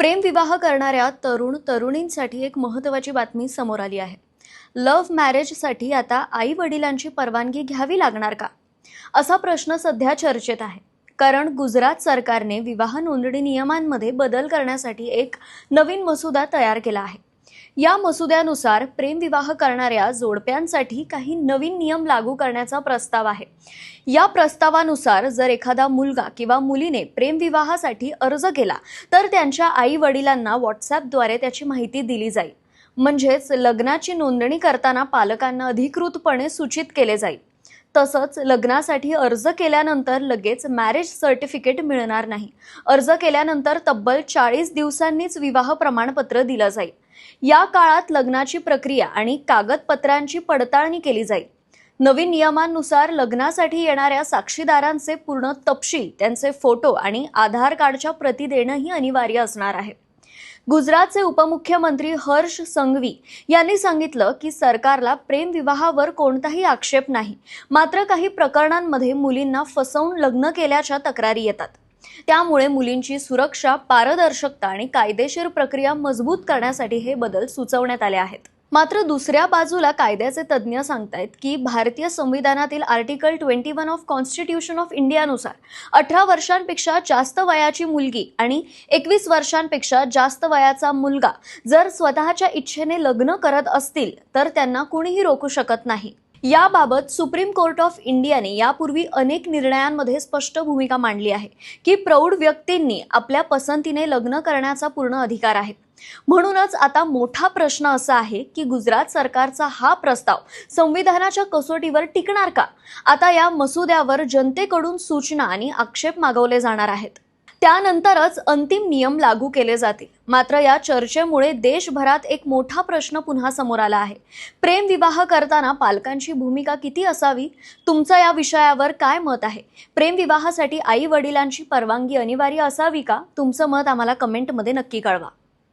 प्रेमविवाह करणाऱ्या तरुण तरुणींसाठी एक महत्त्वाची बातमी समोर आली आहे. लव्ह मॅरेजसाठी आता आई वडिलांची परवानगी घ्यावी लागणार का, असा प्रश्न सध्या चर्चेत आहे. कारण गुजरात सरकारने विवाह नोंदणी नियमांमध्ये बदल करण्यासाठी एक नवीन मसुदा तयार केला आहे. या मसुद्यानुसार प्रेमविवाह करणाऱ्या जोडप्यांसाठी काही नवीन नियम लागू करण्याचा प्रस्ताव आहे. या प्रस्तावानुसार जर एखादा मुलगा किंवा मुलीने प्रेमविवाहासाठी अर्ज केला तर त्यांच्या आई वडिलांना व्हॉट्सॲपद्वारे त्याची माहिती दिली जाईल. म्हणजेच लग्नाची नोंदणी करताना पालकांना अधिकृतपणे सूचित केले जाईल. तसंच लग्नासाठी अर्ज केल्यानंतर लगेच मॅरेज सर्टिफिकेट मिळणार नाही. अर्ज केल्यानंतर तब्बल 40 दिवसांनीच विवाह प्रमाणपत्र दिलं जाईल. या काळात लग्नाची प्रक्रिया आणि कागदपत्रांची पडताळणी केली जाईल. नवीन नियमांनुसार लग्नासाठी येणाऱ्या साक्षीदारांचे पूर्ण तपशील, त्यांचे फोटो आणि आधार कार्डच्या प्रती देणंही अनिवार्य असणार आहे. गुजरातचे उपमुख्यमंत्री हर्ष संघवी यांनी सांगितलं की सरकारला प्रेमविवाहावर कोणताही आक्षेप नाही. मात्र काही प्रकरणांमध्ये मुलींना फसवून लग्न केल्याच्या तक्रारी येतात. त्यामुळे मुलींची सुरक्षा, पारदर्शकता आणि कायदेशीर प्रक्रिया मजबूत करण्यासाठी हे बदल सुचवण्यात आले आहेत. मात्र दुसऱ्या बाजूला कायद्याचे तज्ज्ञ सांगतायत की भारतीय संविधानातील आर्टिकल 21 ऑफ कॉन्स्टिट्यूशन ऑफ इंडियानुसार 18 वर्षांपेक्षा जास्त वयाची मुलगी आणि 21 वर्षांपेक्षा जास्त वयाचा मुलगा जर स्वतःच्या इच्छेने लग्न करत असतील तर त्यांना कुणीही रोखू शकत नाही. याबाबत सुप्रीम कोर्ट ऑफ इंडियाने यापूर्वी अनेक निर्णयांमध्ये स्पष्ट भूमिका मांडली आहे की प्रौढ व्यक्तींनी आपल्या पसंतीने लग्न करण्याचा पूर्ण अधिकार आहे. म्हणूनच आता मोठा प्रश्न असा आहे की गुजरात सरकारचा हा प्रस्ताव संविधानाच्या कसोटीवर टिकणार का? आता या मसुद्यावर जनतेकडून सूचना आणि आक्षेप मागवले जाणार आहेत. त्यानंतरच अंतिम नियम लागू केले जातील. मात्र या चर्चेमुळे देशभरात एक मोठा प्रश्न पुन्हा समोर आला आहे. प्रेमविवाह करताना पालकांची भूमिका किती असावी? तुमचं या विषयावर काय मत आहे? प्रेमविवाहासाठी आई वडिलांची परवानगी अनिवार्य असावी का? तुमचं मत आम्हाला कमेंटमध्ये नक्की कळवा.